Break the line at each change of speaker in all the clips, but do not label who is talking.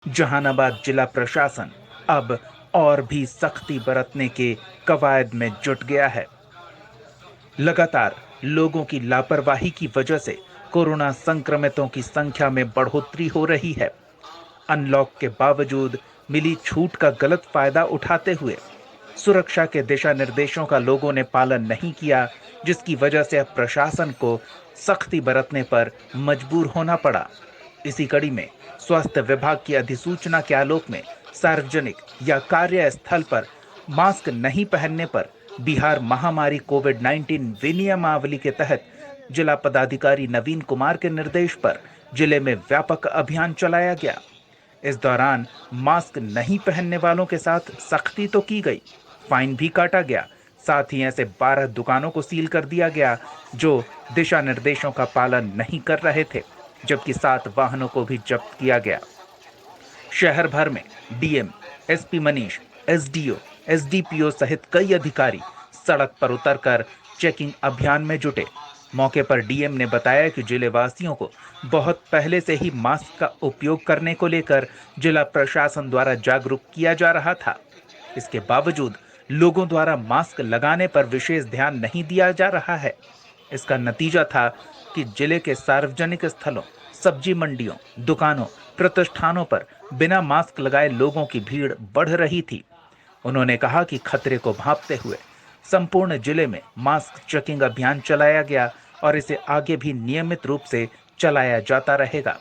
जहानाबाद जिला प्रशासन अब और भी सख्ती बरतने के कवायद में जुट गया है। लगातार लोगों की लापरवाही की वजह से कोरोना संक्रमितों की संख्या में बढ़ोतरी हो रही है। अनलॉक के बावजूद मिली छूट का गलत फायदा उठाते हुए सुरक्षा के दिशा निर्देशों का लोगों ने पालन नहीं किया, जिसकी वजह से अब प्रशासन को सख्ती बरतने पर मजबूर होना पड़ा। इसी कड़ी में स्वास्थ्य विभाग की अधिसूचना के आलोक में सार्वजनिक या कार्यस्थल पर मास्क नहीं पहनने पर बिहार महामारी कोविड-19 विनियमावली के तहत जिला पदाधिकारी नवीन कुमार के निर्देश पर जिले में व्यापक अभियान चलाया गया। इस दौरान मास्क नहीं पहनने वालों के साथ सख्ती तो की गई, फाइन भी काटा गया। साथ ही ऐसे 12 दुकानों को सील कर दिया गया जो दिशा निर्देशों का पालन नहीं कर रहे थे, जबकि 7 वाहनों को भी जब्त किया गया। शहर भर में DM, SP Manish, SDO, SDPO सहित कई अधिकारी सड़क पर उतरकर चेकिंग अभियान में जुटे। मौके पर डीएम ने बताया कि जिले वासियों को बहुत पहले से ही मास्क का उपयोग करने को लेकर जिला प्रशासन द्वारा जागरूक किया जा रहा था। इसके बावजूद लोगों द्वारा मास्क लगाने पर विशेष ध्यान नहीं दिया जा रहा है। इसका नतीजा था कि जिले के सार्वजनिक स्थलों, सब्जी मंडियों, दुकानों, प्रतिष्ठानों पर बिना मास्क लगाए लोगों की भीड़ बढ़ रही थी। उन्होंने कहा कि खतरे को भांपते हुए संपूर्ण जिले में मास्क चेकिंग अभियान चलाया गया और इसे आगे भी नियमित रूप से चलाया जाता रहेगा।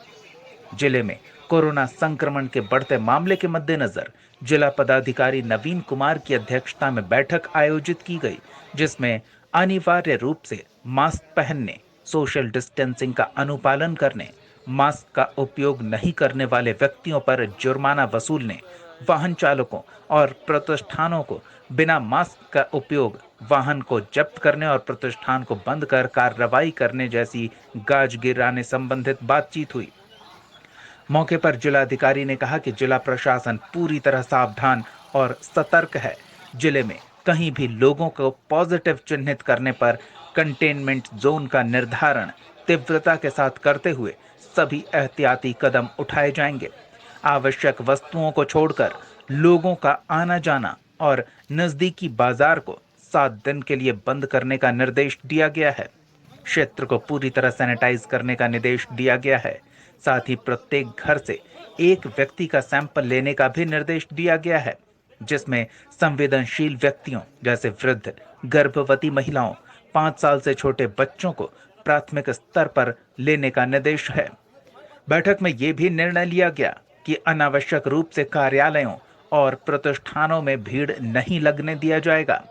जिले में कोरोना संक्रमण के बढ़ते मामले के मद्देनजर जिला पदाधिकारी नवीन कुमार की अध्यक्षता में बैठक आयोजित की गई, जिसमें अनिवार्य रूप से मास्क पहनने, सोशल डिस्टेंसिंग का अनुपालन करने, मास्क का उपयोग नहीं करने वाले व्यक्तियों पर जुर्माना वसूलने, वाहन चालकों और प्रतिष्ठानों को बिना मास्क का उपयोग वाहन को जब्त करने और प्रतिष्ठान को बंद कर कार्रवाई करने जैसी गाज गिराने संबंधित बातचीत हुई। मौके पर जिलाधिकारी ने कहा कि जिला प्रशासन पूरी तरह सावधान और सतर्क है। जिले में कहीं भी लोगों को पॉजिटिव चिन्हित करने पर कंटेनमेंट जोन का निर्धारण तीव्रता के साथ करते हुए सभी एहतियाती कदम उठाए जाएंगे। आवश्यक वस्तुओं को छोड़कर लोगों का आना जाना और नजदीकी बाजार को 7 दिन के लिए बंद करने का निर्देश दिया गया है। क्षेत्र को पूरी तरह सैनिटाइज करने का निर्देश दिया गया है। साथ ही प्रत्येक घर से एक व्यक्ति का सैंपल लेने का भी निर्देश दिया गया है, जिसमें संवेदनशील व्यक्तियों जैसे वृद्ध, गर्भवती महिलाओं, 5 साल से छोटे बच्चों को प्राथमिक स्तर पर लेने का निर्देश है। बैठक में यह भी निर्णय लिया गया कि अनावश्यक रूप से कार्यालयों और प्रतिष्ठानों में भीड़ नहीं लगने दिया जाएगा।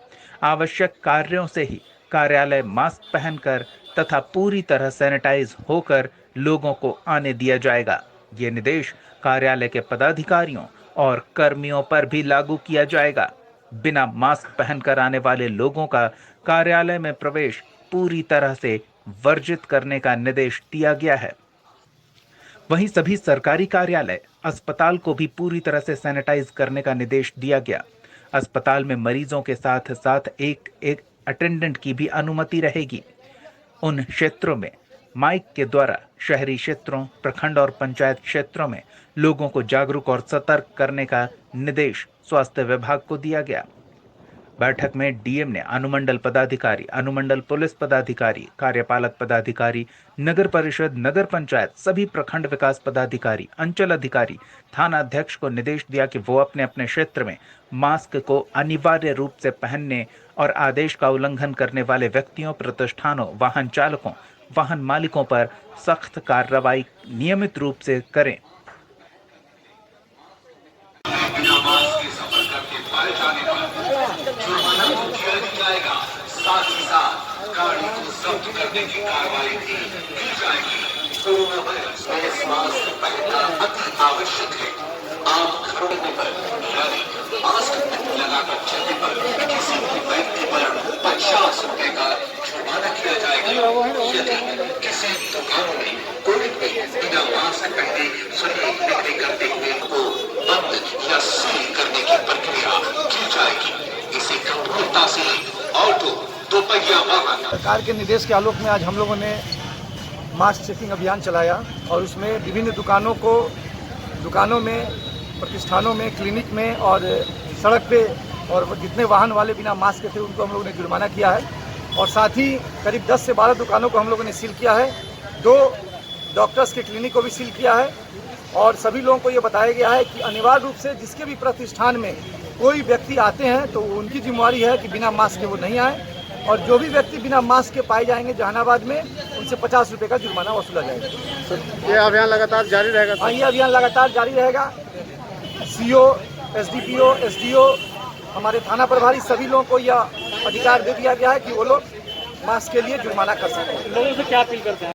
आवश्यक कार्यों से ही कार्यालय मास्क पहनकर तथा पूरी तरह सैनिटाइज होकर लोगों को आने दिया जाएगा। ये निर्देश कार्यालय के पदाधिकारियों और कर्मियों पर भी लागू किया जाएगा। बिना मास्क पहनकर आने वाले लोगों का कार्यालय में प्रवेश पूरी तरह से वर्जित करने का निर्देश दिया गया है। वहीं सभी सरकारी कार्यालय, अस्पताल को भी पूरी तरह से सैनिटाइज करने का निर्देश दिया गया। अस्पताल में मरीजों के साथ साथ एक अटेंडेंट की भी अनुमति रहेगी। उन क्षेत्रों में माइक के द्वारा शहरी क्षेत्रों, प्रखंड और पंचायत क्षेत्रों में लोगों को जागरूक और सतर्क करने का निर्देश स्वास्थ्य विभाग को दिया गया। बैठक में डीएम ने अनुमंडल पदाधिकारी, अनुमंडल पुलिस पदाधिकारी, कार्यपालक पदाधिकारी, नगर परिषद, नगर पंचायत, सभी प्रखंड विकास पदाधिकारी, अंचल अधिकारी, थाना अध्यक्ष को निर्देश दिया कि वो अपने अपने क्षेत्र में मास्क को अनिवार्य रूप से पहनने और आदेश का उल्लंघन करने वाले व्यक्तियों, प्रतिष्ठानों, वाहन चालकों, वाहन मालिकों पर सख्त कार्रवाई नियमित रूप से करें। साथ ही साथ गाड़ी को जब्त करने की कार्रवाई भी की जाएगी। कोरोना वायरस में मास्क पहनना अति आवश्यक है। आप घरों पर यानी मास्क लगाकर चलने पर किसी भी व्यक्ति पर 50 रुपए का जुर्माना किया जाएगा। यदि किसी दुकान में कोई भी बिना मास्क पहने सही बिक्री करते हुए को बंद या सील करने की प्रक्रिया की जाएगी। इसे गंभीरता से ऑटो, दोपहिया वाहन।
सरकार के निर्देश के आलोक में आज हम लोगों ने मास्क चेकिंग अभियान चलाया और उसमें विभिन्न दुकानों को दुकानों में, प्रतिष्ठानों में, क्लिनिक में और सड़क पे और जितने वाहन वाले बिना मास्क के थे उनको हम लोगों ने जुर्माना किया है। और साथ ही करीब 10 से 12 दुकानों को हम लोगों ने सील किया है। 2 डॉक्टर्स के क्लिनिक को भी सील किया है। और सभी लोगों को ये बताया गया है कि अनिवार्य रूप से जिसके भी प्रतिष्ठान में कोई व्यक्ति आते हैं तो उनकी जिम्मेवारी है कि बिना मास्क के वो नहीं आए, और जो भी व्यक्ति बिना मास्क के पाए जाएंगे जहानाबाद में उनसे 50 रुपये का जुर्माना वसूला जाएगा।
ये अभियान लगातार जारी रहेगा सर?
हाँ, ये अभियान लगातार जारी रहेगा। CO, SDPO, SDO, हमारे थाना प्रभारी सभी लोगों को यह अधिकार दे दिया गया है कि वो लोग मास्क के लिए जुर्माना कर सकते हैं।
लोगों से क्या अपील करते हैं?